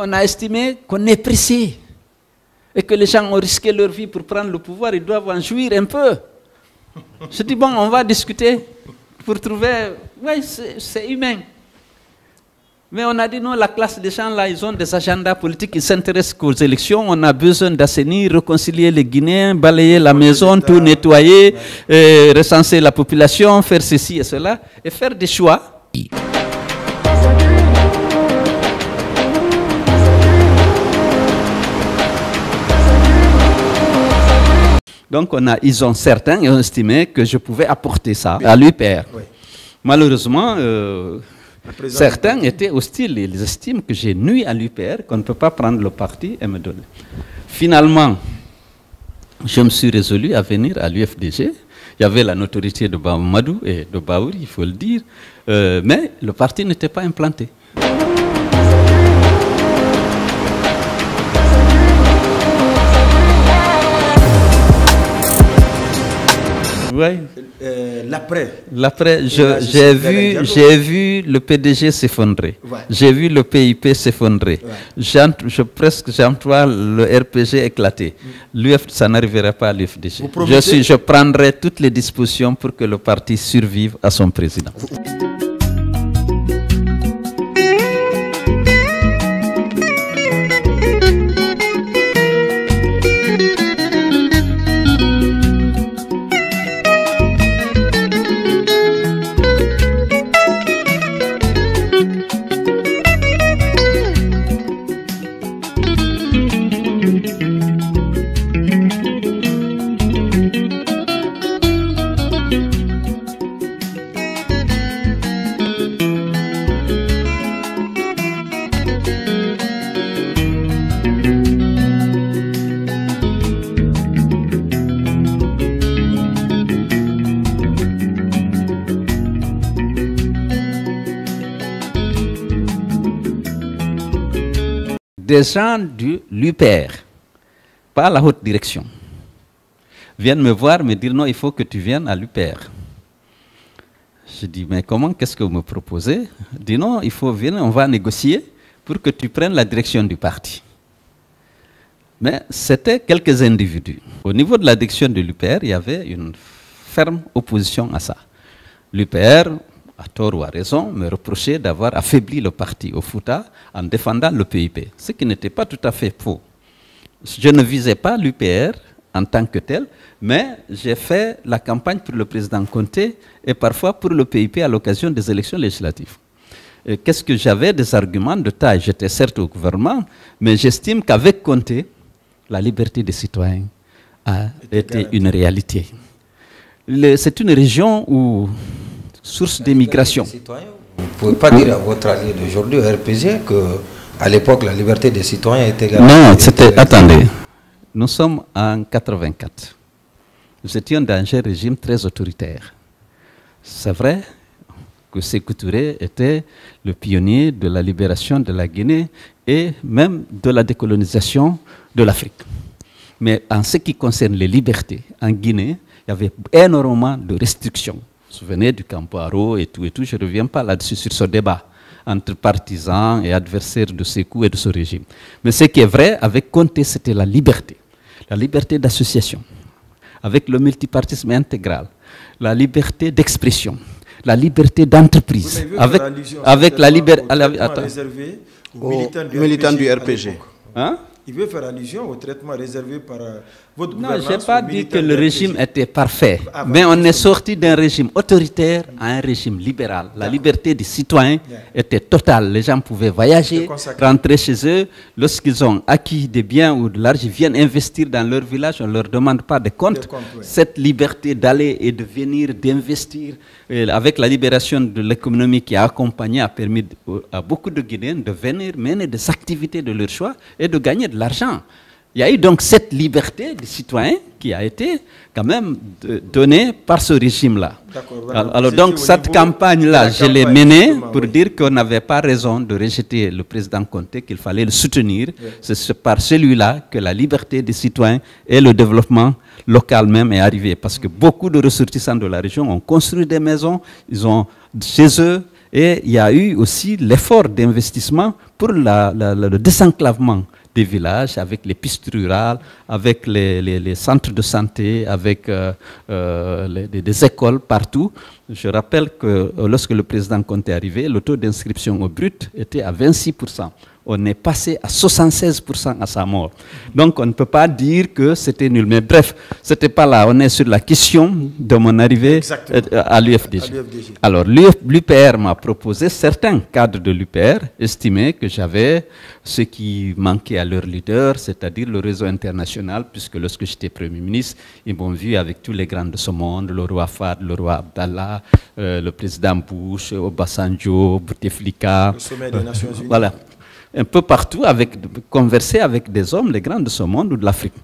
on a estimé qu'on est pressé et que les gens ont risqué leur vie pour prendre le pouvoir, ils doivent en jouir un peu. Je dis, bon, on va discuter pour trouver... Oui, c'est humain. Mais on a dit, non, la classe des gens là, ils ont des agendas politiques, ils s'intéressent qu'aux élections, on a besoin d'assainir, réconcilier les Guinéens, balayer la maison, tout nettoyer, recenser la population, faire ceci et cela, et faire des choix. Donc certains ont estimé que je pouvais apporter ça à l'UPR. Oui. Malheureusement, certains étaient hostiles. Ils estiment que j'ai nui à l'UPR, qu'on ne peut pas prendre le parti et me donner. Finalement, je me suis résolu à venir à l'UFDG. Il y avait la notoriété de Mamadou et de Baouri, il faut le dire, mais le parti n'était pas implanté. Oui. L'après, j'ai vu le P.D.G s'effondrer. Ouais. J'ai vu le PIP s'effondrer. Ouais. J'emploie le RPG éclater. L'UF, ça n'arriverait pas à l'UFDG. Je prendrai toutes les dispositions pour que le parti survive à son président. Des gens de l'UPR, pas la haute direction, viennent me voir, me dire non, il faut que tu viennes à l'UPR. Je dis, mais comment, qu'est-ce que vous me proposez? Je dis non, il faut venir, on va négocier pour que tu prennes la direction du parti. Mais c'était quelques individus. Au niveau de la direction de l'UPR, il y avait une ferme opposition à ça. L'UPR, à tort ou à raison, me reprochait d'avoir affaibli le parti au Fouta en défendant le PIP, ce qui n'était pas tout à fait faux. Je ne visais pas l'UPR en tant que tel, mais j'ai fait la campagne pour le président Conté et parfois pour le PIP à l'occasion des élections législatives. Qu'est-ce que j'avais? Des arguments de taille. J'étais certes au gouvernement, mais j'estime qu'avec Conté, la liberté des citoyens a été une réalité. C'est une région où source d'émigration. Vous ne pouvez pas dire à votre allié d'aujourd'hui, au RPG, qu'à l'époque, la liberté des citoyens était garantie. Non, c'était... Attendez. Nous sommes en 84. Nous étions dans un régime très autoritaire. C'est vrai que Sékou Touré était le pionnier de la libération de la Guinée et même de la décolonisation de l'Afrique. Mais en ce qui concerne les libertés, en Guinée, il y avait énormément de restrictions. Vous vous souvenez du Camparo et tout, je ne reviens pas là-dessus sur ce débat entre partisans et adversaires de Sékou et de ce régime. Mais ce qui est vrai, avec Conté, c'était la liberté d'association, avec le multipartisme intégral, la liberté d'expression, la liberté d'entreprise, avec la liberté... réservé aux militants du RPG. Hein? Il veut faire allusion au traitement réservé par votre gouvernance. Non, je n'ai pas dit que le régime était parfait, mais on est sorti d'un régime autoritaire à un régime libéral. La liberté des citoyens était totale. Les gens pouvaient voyager, rentrer chez eux. Lorsqu'ils ont acquis des biens ou de l'argent, ils viennent investir dans leur village, on ne leur demande pas de compte. Cette liberté d'aller et de venir, d'investir, avec la libération de l'économie qui a accompagné, a permis à beaucoup de Guinéens de venir mener des activités de leur choix et de gagner de l'argent. Il y a eu donc cette liberté des citoyens qui a été quand même donnée par ce régime-là. Alors donc cette campagne-là, je l'ai menée pour dire qu'on n'avait pas raison de rejeter le président Conté, qu'il fallait le soutenir. C'est par celui-là que la liberté des citoyens et le développement local même est arrivé. Parce que beaucoup de ressortissants de la région ont construit des maisons, ils ont chez eux, Et il y a eu aussi l'effort d'investissement pour le désenclavement des villages, avec les pistes rurales, avec les centres de santé, avec des écoles partout. Je rappelle que lorsque le président Conté est arrivé, le taux d'inscription au brut était à 26%. On est passé à 76% à sa mort. Donc on ne peut pas dire que c'était nul. Mais bref, ce n'était pas là. On est sur la question de mon arrivée à l'UFDG. Alors l'UPR m'a proposé, certains cadres de l'UPR estimaient que j'avais ce qui manquait à leur leader, c'est-à-dire le réseau international, puisque lorsque j'étais Premier ministre, ils m'ont vu avec tous les grands de ce monde, le roi Fahd, le roi Abdallah, le président Bush, Obasanjo, Bouteflika. Le sommet des Nations Unies. Voilà. Un peu partout, converser avec des hommes, les grands de ce monde ou de l'Afrique.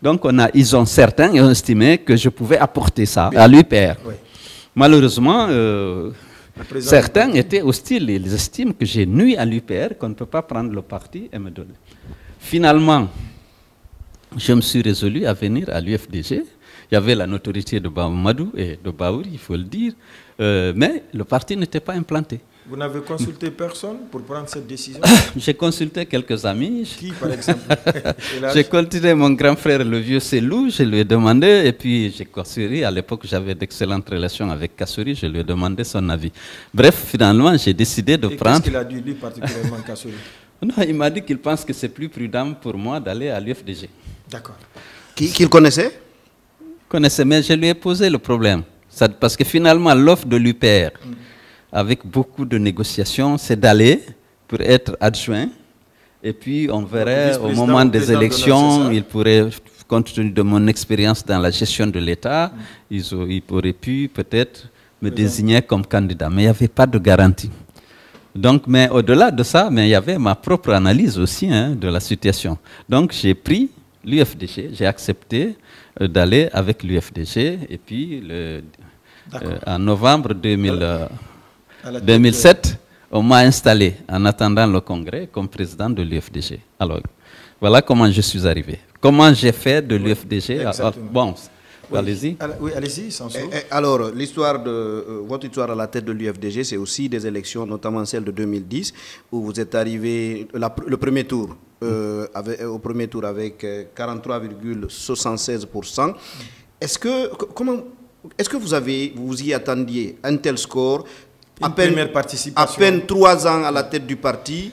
Donc ils ont certains ont estimé que je pouvais apporter ça à l'UPR. Oui. Malheureusement, certains étaient hostiles. Ils estiment que j'ai nui à l'UPR, qu'on ne peut pas prendre le parti et me donner. Finalement, je me suis résolu à venir à l'UFDG. Il y avait la notoriété de Mamadou et de Baouri, il faut le dire, mais le parti n'était pas implanté. Vous n'avez consulté personne pour prendre cette décision? J'ai consulté quelques amis. Qui, par exemple? J'ai consulté mon grand frère, le vieux Selou, je lui ai demandé, et puis j'ai Kassouri, à l'époque j'avais d'excellentes relations avec Kassouri, je lui ai demandé son avis. Bref, finalement, j'ai décidé de prendre... Qu'est-ce qu'il a dit, lui, particulièrement, Kassouri? Non, il m'a dit qu'il pense que c'est plus prudent pour moi d'aller à l'UFDG. D'accord. Qu'il connaissait? Connaissait, mais je lui ai posé le problème. Parce que finalement, l'offre de l'UPR... avec beaucoup de négociations, c'est d'aller pour être adjoint. Et puis, on verrait au moment des élections, il pourrait, compte tenu de mon expérience dans la gestion de l'État, il aurait pu peut-être me désigner comme candidat. Mais il n'y avait pas de garantie. Donc, mais au-delà de ça, mais il y avait ma propre analyse aussi de la situation. Donc, j'ai pris l'UFDG, j'ai accepté d'aller avec l'UFDG. Et puis, en novembre 2007, on m'a installé en attendant le congrès comme président de l'UFDG. Alors, voilà comment je suis arrivé. Comment j'ai fait de l'UFDG. Bon, oui, allez-y. Oui, allez-y, sans souci. Alors, votre histoire à la tête de l'UFDG, c'est aussi des élections, notamment celle de 2010, où vous êtes arrivé le premier tour, au premier tour avec 43,76%. Est-ce que vous y attendiez un tel score? À peine 3 ans à la tête du parti.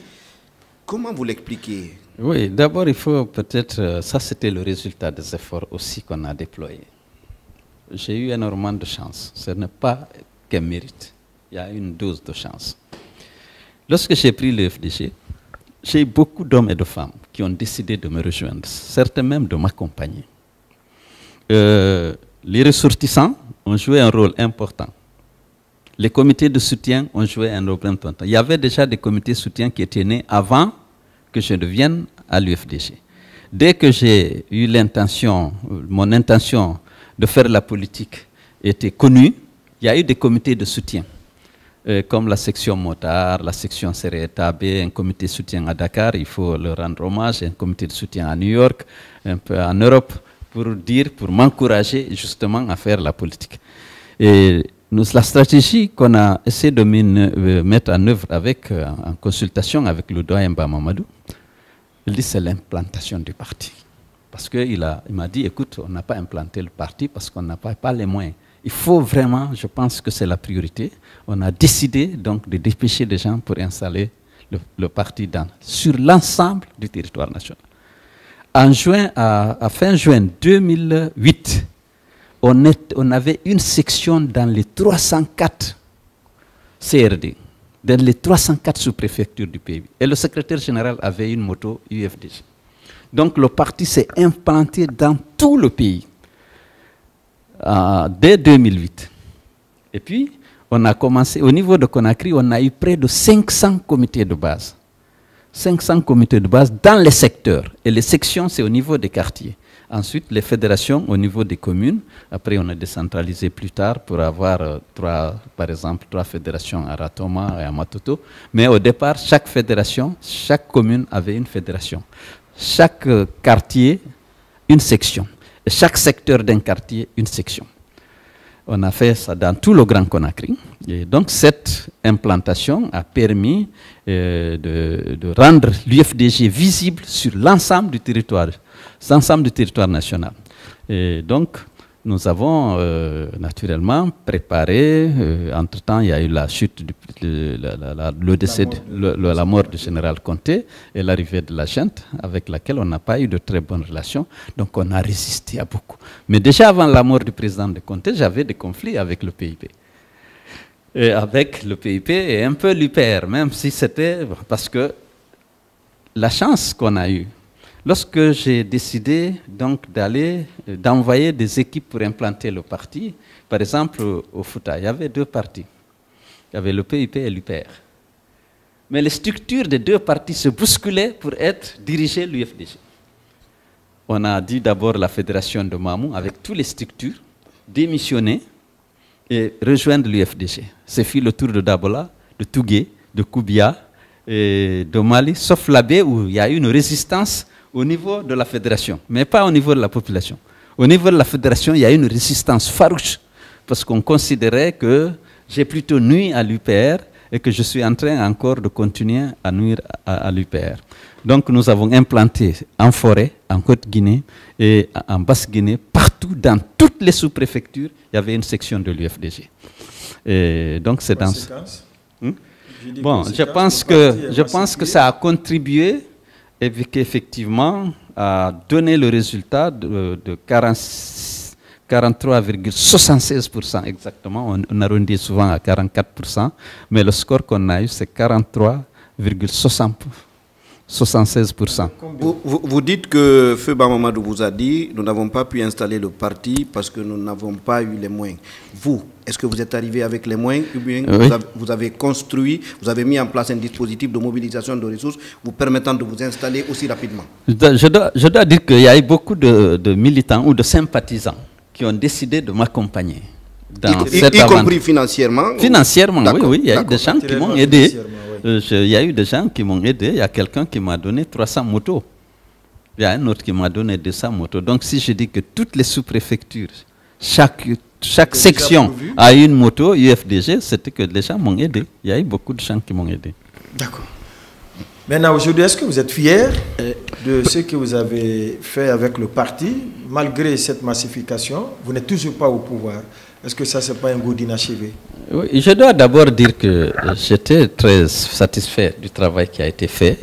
Comment vous l'expliquez? Oui, d'abord, il faut peut-être... ça, c'était le résultat des efforts aussi qu'on a déployés. J'ai eu énormément de chance. Ce n'est pas qu'un mérite. Il y a une dose de chance. Lorsque j'ai pris le FDG, j'ai eu beaucoup d'hommes et de femmes qui ont décidé de me rejoindre, certains même de m'accompagner. Les ressortissants ont joué un rôle important. Les comités de soutien ont joué un rôle important. Il y avait déjà des comités de soutien qui étaient nés avant que je devienne à l'UFDG. Dès que j'ai eu mon intention de faire la politique était connue, il y a eu des comités de soutien, comme la section Motard, la section Sereta B, un comité de soutien à Dakar, il faut le rendre hommage, un comité de soutien à New York, un peu en Europe, pour m'encourager justement à faire la politique. Et la stratégie qu'on a essayé de mettre en œuvre en consultation avec le doyen Mamadou, il dit c'est l'implantation du parti. Parce qu'il m'a dit, écoute, on n'a pas implanté le parti parce qu'on n'a pas les moyens. Il faut vraiment, je pense que c'est la priorité. On a décidé donc de dépêcher des gens pour installer le parti sur l'ensemble du territoire national. À fin juin 2008, on avait une section dans les 304 CRD, dans les 304 sous-préfectures du pays. Et le secrétaire général avait une moto UFDG. Donc le parti s'est implanté dans tout le pays dès 2008. Et puis, on a commencé, au niveau de Conakry, on a eu près de 500 comités de base. 500 comités de base dans les secteurs. Et les sections, c'est au niveau des quartiers. Ensuite, les fédérations au niveau des communes. Après, on a décentralisé plus tard pour avoir par exemple, 3 fédérations à Ratoma et à Matoto. Mais au départ, chaque fédération, chaque commune avait une fédération. Chaque quartier, une section. Et chaque secteur d'un quartier, une section. On a fait ça dans tout le Grand Conakry. Et donc, cette implantation a permis de rendre l'UFDG visible sur l'ensemble du territoire national. Et donc, nous avons naturellement préparé, entre-temps il y a eu la chute, le décès, la mort du général Conté et l'arrivée de la junte avec laquelle on n'a pas eu de très bonnes relations, donc on a résisté à beaucoup. Mais déjà avant la mort du président de Conté, j'avais des conflits avec le PIP. Et avec le PIP et un peu l'UPR, même si c'était parce que la chance qu'on a eue, lorsque j'ai décidé donc d'envoyer des équipes pour implanter le parti, par exemple au Fouta, il y avait 2 partis. Il y avait le PIP et l'UPR. Mais les structures des 2 partis se bousculaient pour diriger l'UFDG. On a dit d'abord la fédération de Mamou avec toutes les structures, démissionner et rejoindre l'UFDG. C'est fait le tour de Dabola, de Tougué, de Koubia et de Mali, sauf l'Abbé où il y a eu une résistance au niveau de la fédération, mais pas au niveau de la population. Au niveau de la fédération, il y a une résistance farouche parce qu'on considérait que j'ai plutôt nui à l'UPR et que je suis en train encore de continuer à nuire à l'UPR. Donc nous avons implanté en forêt, en Côte-Guinée et en Basse-Guinée, partout dans toutes les sous-préfectures, il y avait une section de l'UFDG. Et donc c'est dans... Bon, je pense que ça a contribué et qu'effectivement a donné le résultat de 43,76% exactement. On arrondit souvent à 44%, mais le score qu'on a eu, c'est 43,76%. Vous dites que Feu Mamadou vous a dit nous n'avons pas pu installer le parti parce que nous n'avons pas eu les moyens. Vous, est-ce que vous êtes arrivé avec les moyens ou bien oui. vous avez construit, vous avez mis en place un dispositif de mobilisation de ressources vous permettant de vous installer aussi rapidement? Je dois dire qu'il y a eu beaucoup de militants ou de sympathisants qui ont décidé de m'accompagner. Y compris financièrement? Financièrement, oui, il y a eu des gens qui m'ont aidé. Il y a eu des gens qui m'ont aidé. Il y a quelqu'un qui m'a donné 300 motos. Il y a un autre qui m'a donné 200 motos. Donc si je dis que toutes les sous-préfectures, chaque section a une moto UFDG, c'était que les gens m'ont aidé. Il y a eu beaucoup de gens qui m'ont aidé. D'accord. Maintenant, aujourd'hui, est-ce que vous êtes fiers de ce que vous avez fait avec le parti? Malgré cette massification, vous n'êtes toujours pas au pouvoir. Est-ce que ça, ce n'est pas un goût d'inachevé? Oui, je dois d'abord dire que j'étais très satisfait du travail qui a été fait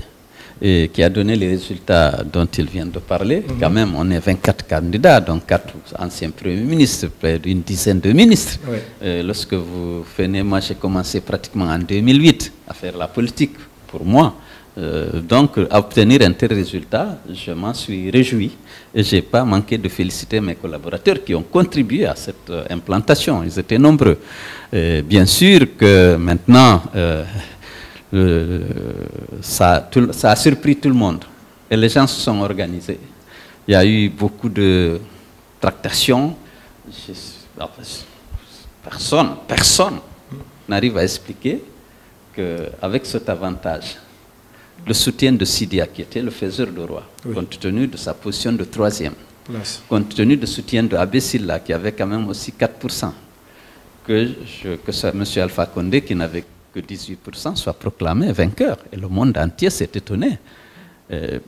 et qui a donné les résultats dont il vient de parler. Quand même, on est 24 candidats, donc 4 anciens premiers ministres, près d'une dizaine de ministres. Oui. Lorsque vous venez, moi j'ai commencé pratiquement en 2008 à faire la politique, pour moi. Donc, à obtenir un tel résultat, je m'en suis réjoui et je n'ai pas manqué de féliciter mes collaborateurs qui ont contribué à cette implantation. Ils étaient nombreux. Bien sûr que maintenant, ça a surpris tout le monde et les gens se sont organisés. Il y a eu beaucoup de tractations. Personne n'arrive à expliquer qu'avec cet avantage, le soutien de Sidia, qui était le faiseur de roi, oui. Compte tenu de sa position de 3e, compte tenu du soutien de Abbé Silla, qui avait quand même aussi 4%, que M. Alpha Condé, qui n'avait que 18%, soit proclamé vainqueur. Et le monde entier s'est étonné.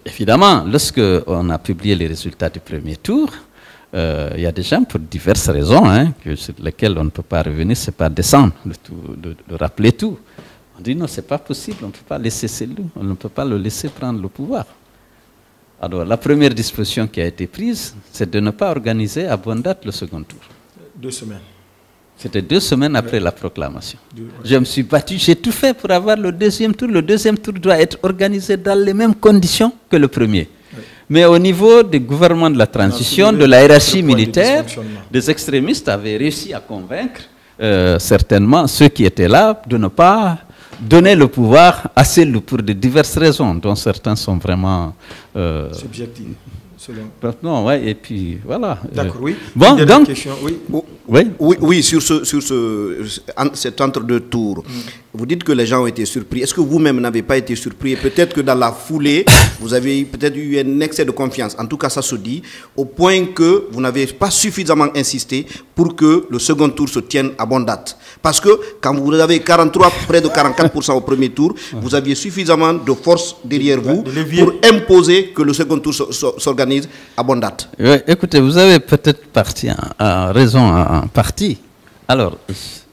Évidemment, lorsqu'on a publié les résultats du premier tour, il y a des gens, pour diverses raisons, sur lesquelles on ne peut pas revenir, ce n'est pas descendre de rappeler tout. On dit non, ce n'est pas possible, on ne peut pas laisser Cellou, on ne peut pas le laisser prendre le pouvoir. Alors, la première disposition qui a été prise, c'est de ne pas organiser à bonne date le second tour. 2 semaines. C'était 2 semaines après la proclamation. Je me suis battu, j'ai tout fait pour avoir le deuxième tour. Le deuxième tour doit être organisé dans les mêmes conditions que le premier. Oui. Mais au niveau du gouvernement de la transition, de la hiérarchie militaire, des extrémistes avaient réussi à convaincre certainement ceux qui étaient là de ne pas donner le pouvoir à Cellou pour de diverses raisons, dont certains sont vraiment... subjectifs. Non, ouais, et puis voilà. D'accord, oui. Bon, donc, question, oui. Oui. Oui, sur cet entre-deux tours. Vous dites que les gens ont été surpris. Est-ce que vous-même n'avez pas été surpris? Peut-être que dans la foulée, vous avez peut-être eu un excès de confiance. En tout cas, ça se dit, au point que vous n'avez pas suffisamment insisté pour que le second tour se tienne à bonne date. Parce que quand vous avez 43, près de 44% au premier tour, vous aviez suffisamment de force derrière vous pour imposer que le second tour s'organise à bonne date. Oui, écoutez, vous avez peut-être raison en partie. Alors,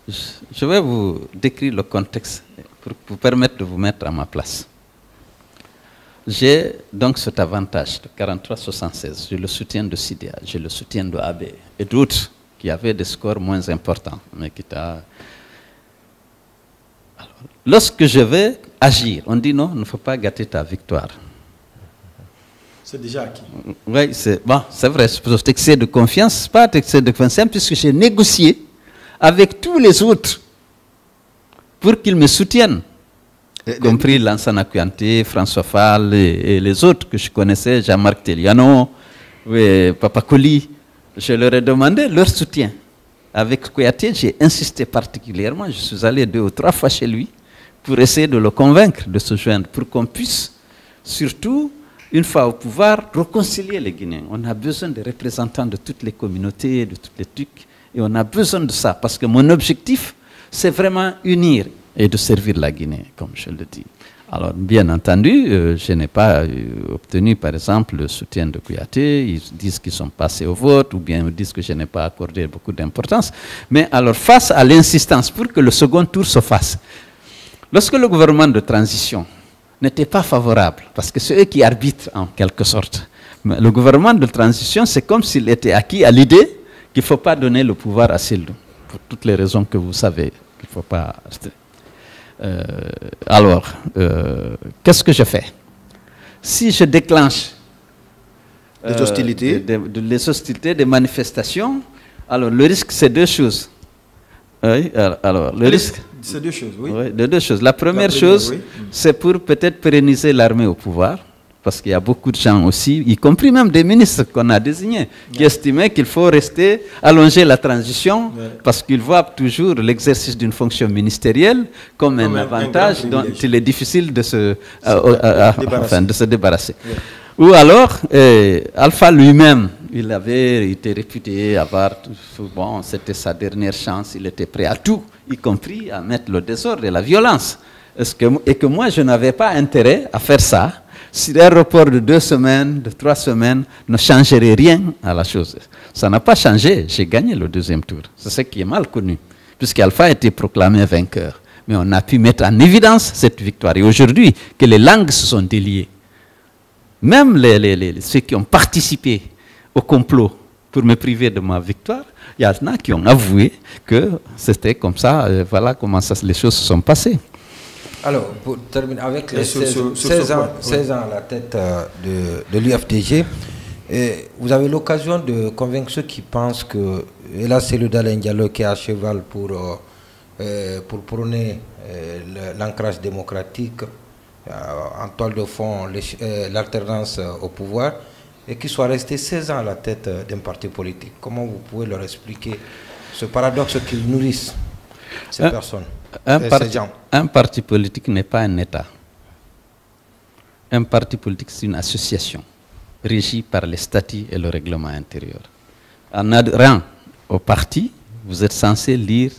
je vais vous décrire le contexte pour vous permettre de vous mettre à ma place. J'ai donc cet avantage de 43-76. J'ai le soutien de Sidia, j'ai le soutien de AB et d'autres qui avaient des scores moins importants. Mais qui lorsque je vais agir, on dit non, il ne faut pas gâter ta victoire. C'est déjà acquis. Oui, c'est bon, c'est vrai, c'est excès de confiance, pas excès de confiance, puisque j'ai négocié avec tous les autres pour qu'ils me soutiennent, y compris Lansana Kouyanté, François Fall et les autres que je connaissais, Jean-Marc Teliano, Papa Koli. Je leur ai demandé leur soutien. Avec Kouyaté, j'ai insisté particulièrement, je suis allé 2 ou 3 fois chez lui pour essayer de le convaincre de se joindre, pour qu'on puisse, surtout, une fois au pouvoir, réconcilier les Guinéens. On a besoin de représentants de toutes les communautés, de toutes les trucs, et on a besoin de ça, parce que mon objectif, c'est vraiment unir et de servir la Guinée, comme je le dis. Alors, bien entendu, je n'ai pas obtenu, par exemple, le soutien de Kouyaté. Ils disent qu'ils sont passés au vote, ou bien ils disent que je n'ai pas accordé beaucoup d'importance. Mais alors, face à l'insistance pour que le second tour se fasse, lorsque le gouvernement de transition n'était pas favorable, parce que c'est eux qui arbitrent en quelque sorte. Mais le gouvernement de transition, c'est comme s'il était acquis à l'idée qu'il ne faut pas donner le pouvoir à Sildou, pour toutes les raisons que vous savez, qu'il ne faut pas... qu'est-ce que je fais? Si je déclenche les hostilités, les hostilités, des manifestations, alors le risque, c'est 2 choses. Oui, alors, le risque... C'est 2 choses, oui. Oui, de 2 choses. La première chose, oui, c'est pour peut-être pérenniser l'armée au pouvoir, parce qu'il y a beaucoup de gens aussi, y compris même des ministres qu'on a désignés, qui estimaient qu'il faut rester, allonger la transition, parce qu'ils voient toujours l'exercice d'une fonction ministérielle comme un avantage dont il est difficile de se débarrasser. Ou alors, Alpha lui-même, il avait été réputé avoir, bon, c'était sa dernière chance, il était prêt à tout, y compris à mettre le désordre et la violence. Et que moi, je n'avais pas intérêt à faire ça, si un report de 2 semaines, de 3 semaines, ne changerait rien à la chose. Ça n'a pas changé, j'ai gagné le 2e tour. C'est ce qui est mal connu, puisqu'Alpha a été proclamé vainqueur. Mais on a pu mettre en évidence cette victoire. Et aujourd'hui, que les langues se sont déliées, même ceux qui ont participé au complot pour me priver de ma victoire, il y en a qui ont avoué que c'était comme ça, voilà comment les choses se sont passées. Alors, pour terminer avec les 16 ans à la tête de l'UFDG, vous avez l'occasion de convaincre ceux qui pensent que, et là c'est le Dalen Diallo qui est à cheval pour prôner l'ancrage démocratique, en toile de fond l'alternance au pouvoir, et qui soit resté 16 ans à la tête d'un parti politique. Comment vous pouvez leur expliquer ce paradoxe qu'ils nourrissent, ces personnes, ces gens? Un parti politique n'est pas un État. Un parti politique, c'est une association régie par les statuts et le règlement intérieur. En adhérant au parti, vous êtes censé lire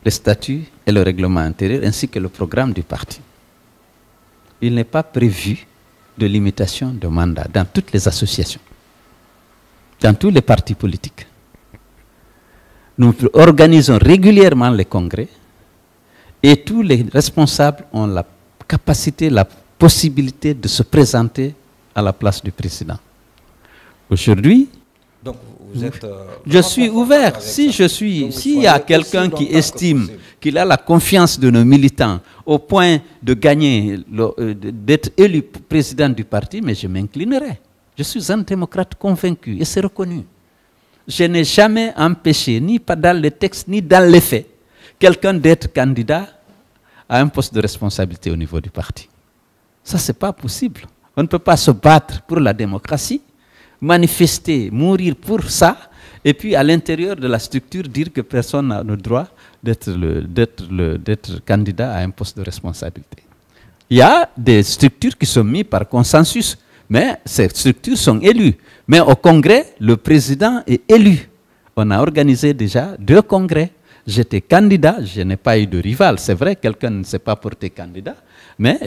les statuts et le règlement intérieur ainsi que le programme du parti. Il n'est pas prévu de limitation de mandat dans toutes les associations, dans tous les partis politiques. Nous organisons régulièrement les congrès et tous les responsables ont la capacité, la possibilité de se présenter à la place du président. Aujourd'hui, je suis ouvert. S'il y a quelqu'un qui estime qu'il a la confiance de nos militants au point de gagner, d'être élu président du parti, mais je m'inclinerai. Je suis un démocrate convaincu et c'est reconnu. Je n'ai jamais empêché, ni dans les textes, ni dans les faits, quelqu'un d'être candidat à un poste de responsabilité au niveau du parti. Ça, ce n'est pas possible. On ne peut pas se battre pour la démocratie, manifester, mourir pour ça, Et puis à l'intérieur de la structure, dire que personne n'a le droit d'être candidat à un poste de responsabilité. Il y a des structures qui sont mises par consensus, mais ces structures sont élues. Mais au congrès, le président est élu. On a organisé déjà 2 congrès. J'étais candidat, je n'ai pas eu de rival. C'est vrai, quelqu'un ne s'est pas porté candidat, mais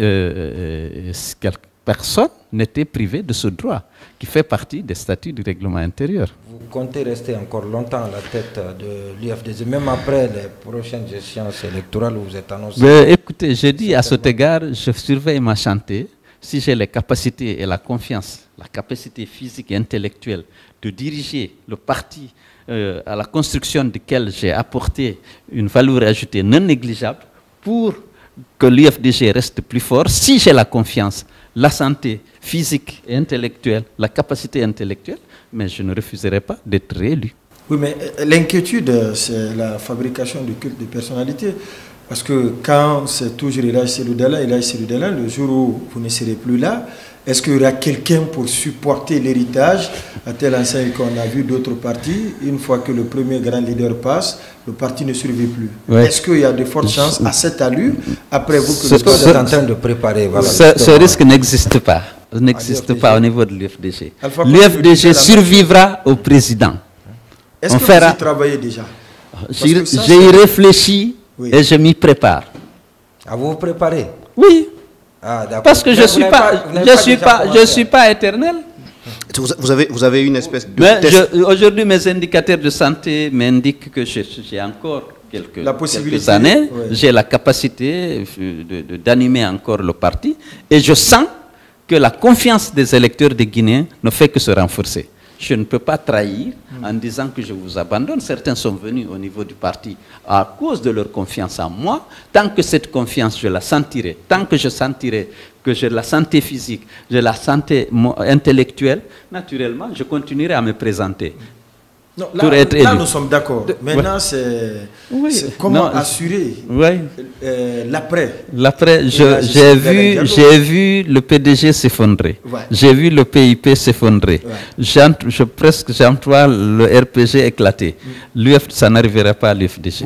personne n'était privé de ce droit, qui fait partie des statuts du règlement intérieur. Vous comptez rester encore longtemps à la tête de l'UFDG, même après les prochaines échéances électorales où vous êtes annoncé? Écoutez, j'ai dit à cet égard, je surveille ma chantier. Si j'ai les capacités et la confiance, la capacité physique et intellectuelle de diriger le parti à la construction duquel j'ai apporté une valeur ajoutée non négligeable pour que l'UFDG reste plus fort, si j'ai la confiance, la santé physique et intellectuelle, la capacité intellectuelle, mais je ne refuserai pas d'être réélu. Oui, mais l'inquiétude, c'est la fabrication du culte de personnalité. Parce que quand c'est toujours Elhadji Seydou Dalla, le jour où vous ne serez plus là, est-ce qu'il y aura quelqu'un pour supporter l'héritage à telle enseigne qu'on a vu d'autres partis? Une fois que le premier grand leader passe, le parti ne survit plus. Ouais. Est-ce qu'il y a de fortes chances à cette allure, après vous, que vous êtes en train de préparer? Voilà, ce risque n'existe pas. N'existe pas au niveau de l'UFDG. L'UFDG survivra au président. Est-ce que vous y travaillez déjà? J'ai réfléchi. Oui. Et je m'y prépare. À vous préparer? Oui. Ah, parce que je ne suis pas éternel. Vous avez une espèce de... Aujourd'hui, mes indicateurs de santé m'indiquent que j'ai encore quelques années. Oui. J'ai la capacité d'animer encore le parti. Et je sens que la confiance des électeurs des Guinéens ne fait que se renforcer. Je ne peux pas trahir en disant que je vous abandonne. Certains sont venus au niveau du parti à cause de leur confiance en moi. Tant que cette confiance, je la sentirai, tant que je sentirai que j'ai la santé physique, j'ai la santé intellectuelle, naturellement, je continuerai à me présenter. Non, là nous sommes d'accord. Maintenant, c'est comment assurer l'après. L'après, j'ai vu le P.D.G s'effondrer. Ouais. J'ai vu le PIP s'effondrer. Ouais. J'emploie le RPG éclater. Ça n'arrivera pas à l'UFDG.